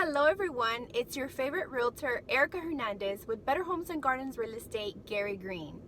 Hello everyone, it's your favorite realtor Erica Hernandez with Better Homes and Gardens Real Estate, Gary Green.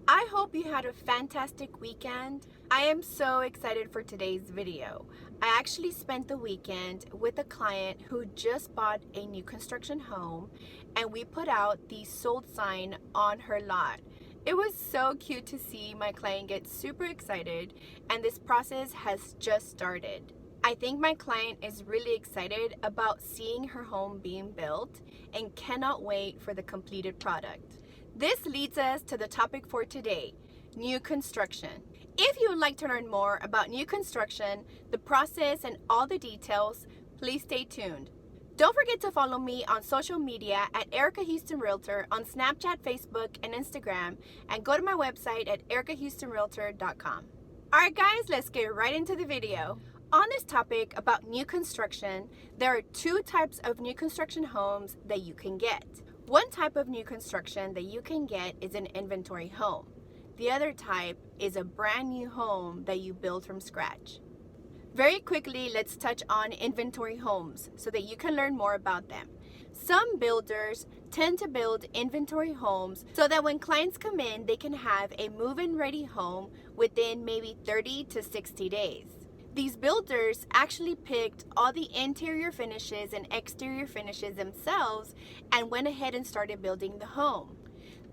I hope you had a fantastic weekend. I am so excited for today's video. I actually spent the weekend with a client who just bought a new construction home, and we put out the sold sign on her lot. It was so cute to see my client get super excited, and this process has just started. I think my client is really excited about seeing her home being built and cannot wait for the completed product. This leads us to the topic for today, new construction. If you would like to learn more about new construction, the process, and all the details, please stay tuned. Don't forget to follow me on social media at Erica Houston Realtor on Snapchat, Facebook, and Instagram, and go to my website at erikahoustonrealtor.com. Alright guys, let's get right into the video. On this topic about new construction, there are two types of new construction homes that you can get. One type of new construction that you can get is an inventory home. The other type is a brand new home that you build from scratch. Very quickly, let's touch on inventory homes so that you can learn more about them. Some builders tend to build inventory homes so that when clients come in, they can have a move-in ready home within maybe 30 to 60 days. These builders actually picked all the interior finishes and exterior finishes themselves and went ahead and started building the home.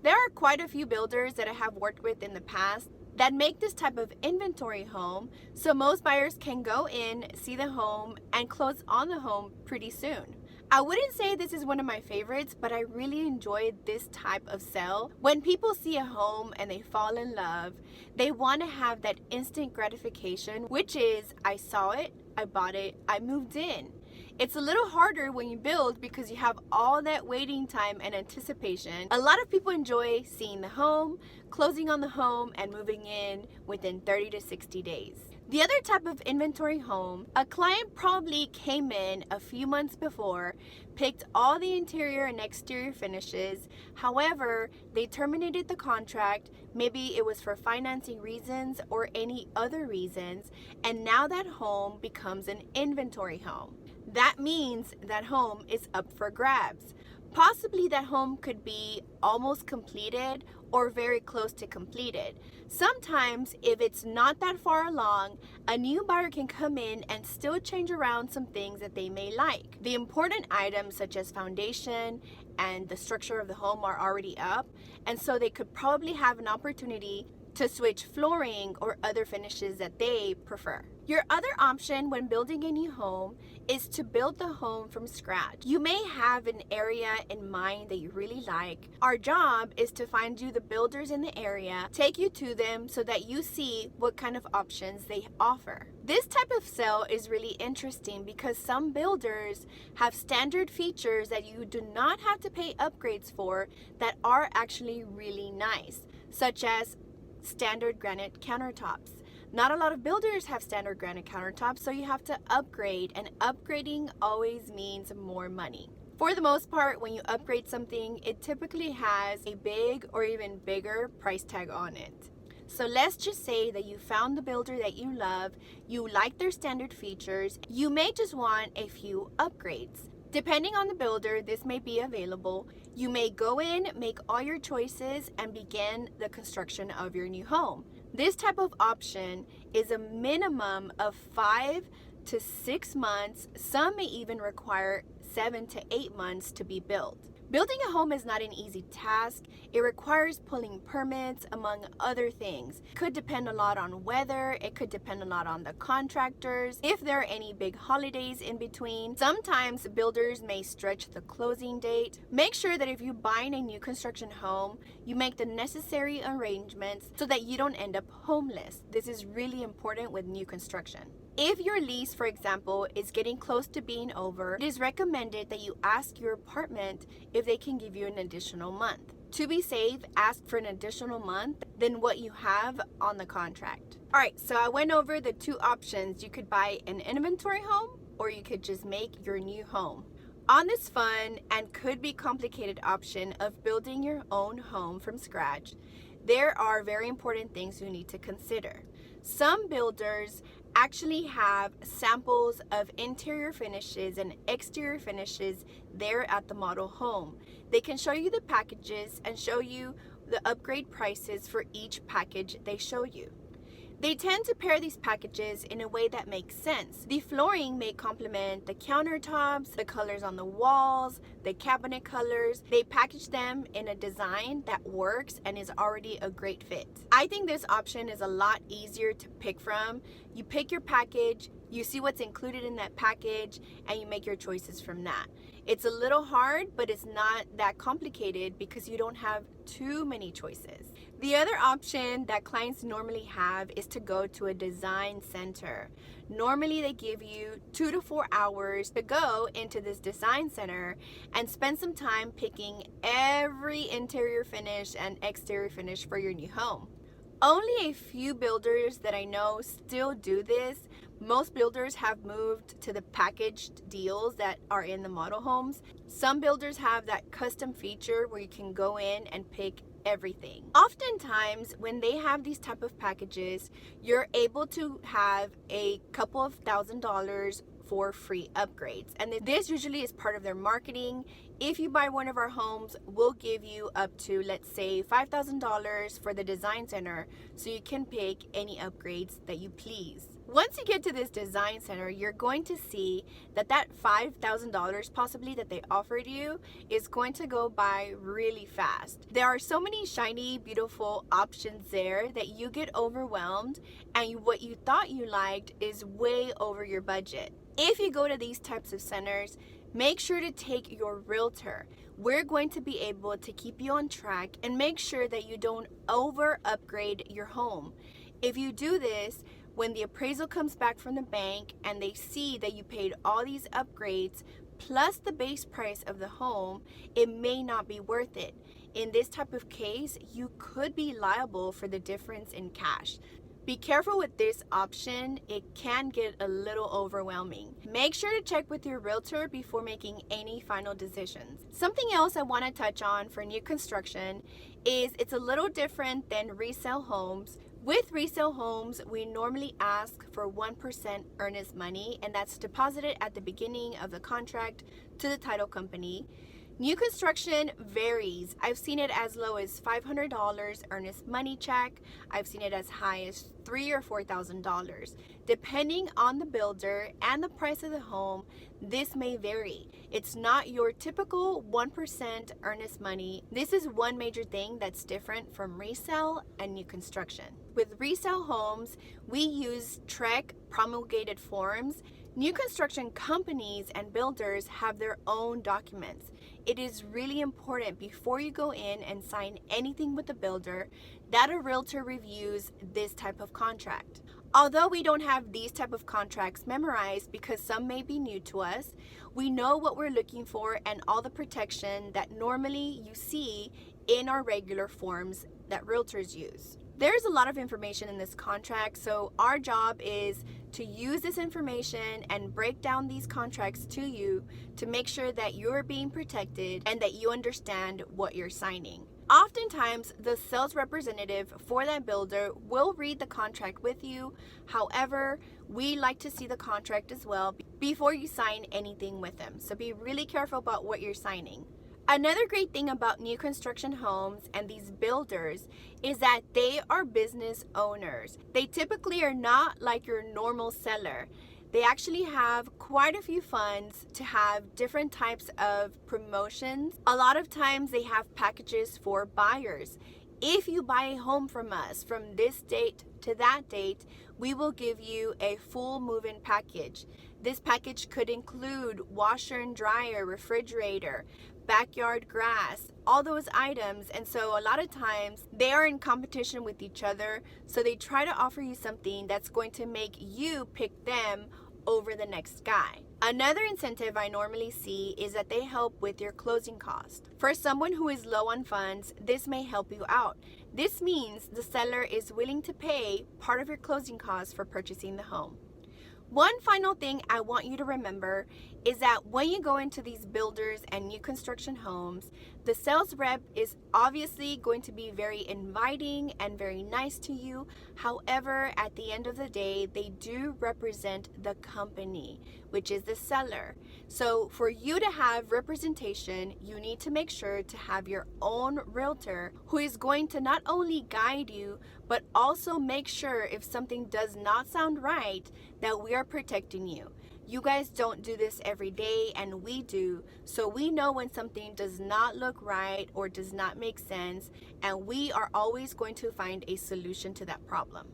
There are quite a few builders that I have worked with in the past that make this type of inventory home, so most buyers can go in, see the home, and close on the home pretty soon. I wouldn't say this is one of my favorites, but I really enjoyed this type of sale. When people see a home and they fall in love, they want to have that instant gratification, which is, I saw it, I bought it, I moved in. It's a little harder when you build because you have all that waiting time and anticipation. A lot of people enjoy seeing the home, closing on the home, and moving in within 30 to 60 days. The other type of inventory home, a client probably came in a few months before, picked all the interior and exterior finishes. However, they terminated the contract. Maybe it was for financing reasons or any other reasons, and now that home becomes an inventory home. That means that home is up for grabs. Possibly that home could be almost completed or very close to completed. Sometimes, if it's not that far along, a new buyer can come in and still change around some things that they may like. The important items such as foundation and the structure of the home are already up, and so they could probably have an opportunity to switch flooring or other finishes that they prefer. Your other option when building a new home is to build the home from scratch. You may have an area in mind that you really like. Our job is to find you the builders in the area, take you to them so that you see what kind of options they offer. This type of sale is really interesting because some builders have standard features that you do not have to pay upgrades for that are actually really nice, such as standard granite countertops. Not a lot of builders have standard granite countertops, so you have to upgrade, and upgrading always means more money. For the most part, when you upgrade something, it typically has a big or even bigger price tag on it. So let's just say that you found the builder that you love, you like their standard features, you may just want a few upgrades. Depending on the builder, this may be available. You may go in, make all your choices, and begin the construction of your new home. This type of option is a minimum of 5 to 6 months. Some may even require 7 to 8 months to be built. Building a home is not an easy task. It requires pulling permits, among other things. It could depend a lot on weather. It could depend a lot on the contractors. If there are any big holidays in between. Sometimes builders may stretch the closing date. Make sure that if you're buying a new construction home, you make the necessary arrangements so that you don't end up homeless. This is really important with new construction. If your lease, for example, is getting close to being over, it is recommended that you ask your apartment if they can give you an additional month. To be safe, ask for an additional month than what you have on the contract. Alright, so I went over the two options. You could buy an inventory home or you could just make your new home. On this fun and could be complicated option of building your own home from scratch, there are very important things you need to consider. Some builders actually have samples of interior finishes and exterior finishes there at the model home. They can show you the packages and show you the upgrade prices for each package they show you. They tend to pair these packages in a way that makes sense. The flooring may complement the countertops, the colors on the walls, the cabinet colors. They package them in a design that works and is already a great fit. I think this option is a lot easier to pick from. You pick your package, you see what's included in that package, and you make your choices from that. It's a little hard, but it's not that complicated because you don't have too many choices. The other option that clients normally have is to go to a design center. Normally they give you 2 to 4 hours to go into this design center and spend some time picking every interior finish and exterior finish for your new home. Only a few builders that I know still do this. Most builders have moved to the packaged deals that are in the model homes. Some builders have that custom feature where you can go in and pick everything. Oftentimes when they have these type of packages, you're able to have a couple of $1,000s for free upgrades, and this usually is part of their marketing. If you buy one of our homes, we'll give you up to, let's say, $5,000 for the design center, so you can pick any upgrades that you please. Once you get to this design center, you're going to see that $5,000 possibly that they offered you is going to go by really fast. There are so many shiny, beautiful options there that you get overwhelmed, and what you thought you liked is way over your budget. If you go to these types of centers, make sure to take your realtor. We're going to be able to keep you on track and make sure that you don't over upgrade your home. If you do this, when the appraisal comes back from the bank and they see that you paid all these upgrades plus the base price of the home, it may not be worth it. In this type of case, you could be liable for the difference in cash. Be careful with this option. It can get a little overwhelming. Make sure to check with your realtor before making any final decisions. Something else I want to touch on for new construction is it's a little different than resale homes. With resale homes, we normally ask for 1% earnest money, and that's deposited at the beginning of the contract to the title company. New construction varies. I've seen it as low as $500 earnest money check. I've seen it as high as $3,000 or $4,000. Depending on the builder and the price of the home, this may vary. It's not your typical 1% earnest money. This is one major thing that's different from resale and new construction. With resale homes, we use TREC promulgated forms. New construction companies and builders have their own documents. It is really important before you go in and sign anything with the builder that a realtor reviews this type of contract. Although we don't have these type of contracts memorized because some may be new to us, we know what we're looking for and all the protection that normally you see in our regular forms that realtors use. There's a lot of information in this contract, so our job is to use this information and break down these contracts to you to make sure that you're being protected and that you understand what you're signing. Oftentimes, the sales representative for that builder will read the contract with you. However, we like to see the contract as well before you sign anything with them. So be really careful about what you're signing. Another great thing about new construction homes and these builders is that they are business owners. They typically are not like your normal seller. They actually have quite a few funds to have different types of promotions. A lot of times they have packages for buyers. If you buy a home from us from this date to that date, we will give you a full move-in package. This package could include washer and dryer, refrigerator, backyard grass, all those items. And so a lot of times they are in competition with each other, so they try to offer you something that's going to make you pick them over the next guy. Another incentive I normally see is that they help with your closing cost. For someone who is low on funds, this may help you out. This means the seller is willing to pay part of your closing costs for purchasing the home. One final thing I want you to remember is that when you go into these builders and new construction homes, the sales rep is obviously going to be very inviting and very nice to you. However, at the end of the day, they do represent the company, which is the seller. So for you to have representation, you need to make sure to have your own realtor who is going to not only guide you, but also make sure if something does not sound right, that we are protecting you. You guys don't do this every day, and we do. So we know when something does not look right or does not make sense, and we are always going to find a solution to that problem.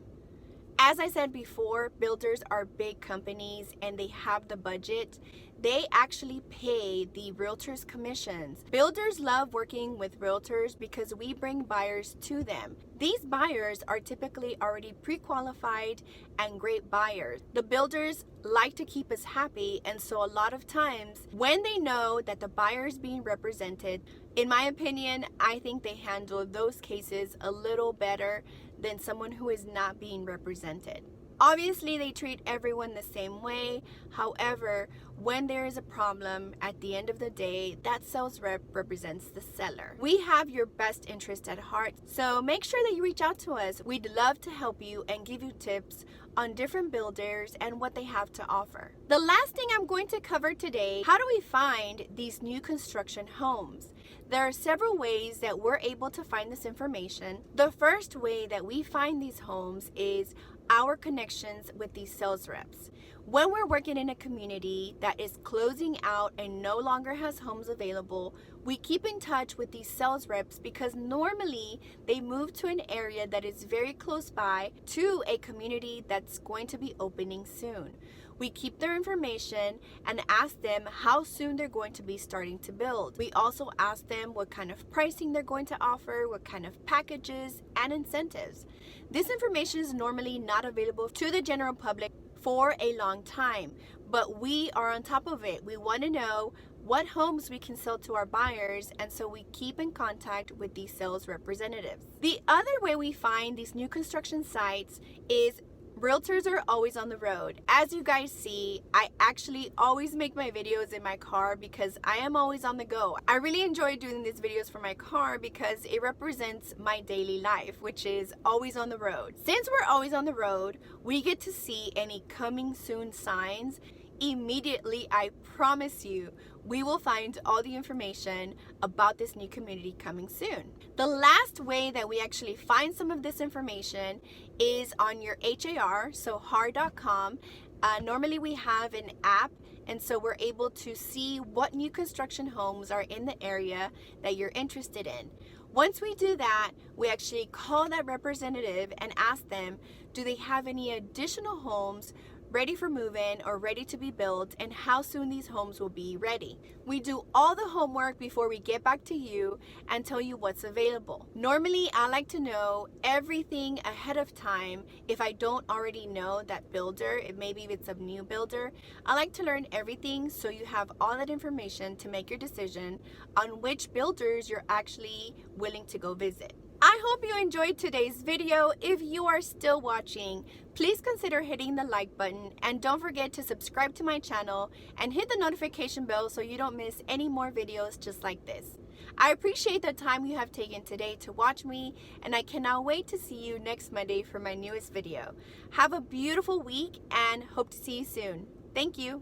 As I said before, builders are big companies and they have the budget. They actually pay the realtors commissions. Builders love working with realtors because we bring buyers to them. These buyers are typically already pre-qualified and great buyers. The builders like to keep us happy, and so a lot of times when they know that the buyer is being represented, in my opinion, I think they handle those cases a little better than someone who is not being represented. Obviously, they treat everyone the same way. However, when there is a problem, at the end of the day, that sales rep represents the seller. We have your best interest at heart, so make sure that you reach out to us. We'd love to help you and give you tips on different builders and what they have to offer. The last thing I'm going to cover today, how do we find these new construction homes? There are several ways that we're able to find this information. The first way that we find these homes is our connections with these sales reps. When we're working in a community that is closing out and no longer has homes available, we keep in touch with these sales reps because normally they move to an area that is very close by to a community that's going to be opening soon. We keep their information and ask them how soon they're going to be starting to build. We also ask them what kind of pricing they're going to offer, what kind of packages and incentives. This information is normally not available to the general public for a long time, but we are on top of it. We want to know what homes we can sell to our buyers, and so we keep in contact with these sales representatives. The other way we find these new construction sites is realtors are always on the road. As you guys see, I actually always make my videos in my car because I am always on the go. I really enjoy doing these videos from my car because it represents my daily life, which is always on the road. Since we're always on the road, we get to see any coming soon signs. Immediately, I promise you, we will find all the information about this new community coming soon. The last way that we actually find some of this information is on your HAR, so har.com. Normally we have an app, and so we're able to see what new construction homes are in the area that you're interested in. Once we do that, we actually call that representative and ask them, do they have any additional homes ready for move-in or ready to be built, and how soon these homes will be ready. We do all the homework before we get back to you and tell you what's available. Normally, I like to know everything ahead of time. If I don't already know that builder, maybe if it's a new builder, I like to learn everything so you have all that information to make your decision on which builders you're actually willing to go visit. I hope you enjoyed today's video. If you are still watching, please consider hitting the like button, and don't forget to subscribe to my channel and hit the notification bell so you don't miss any more videos just like this. I appreciate the time you have taken today to watch me, and I cannot wait to see you next Monday for my newest video. Have a beautiful week and hope to see you soon. Thank you.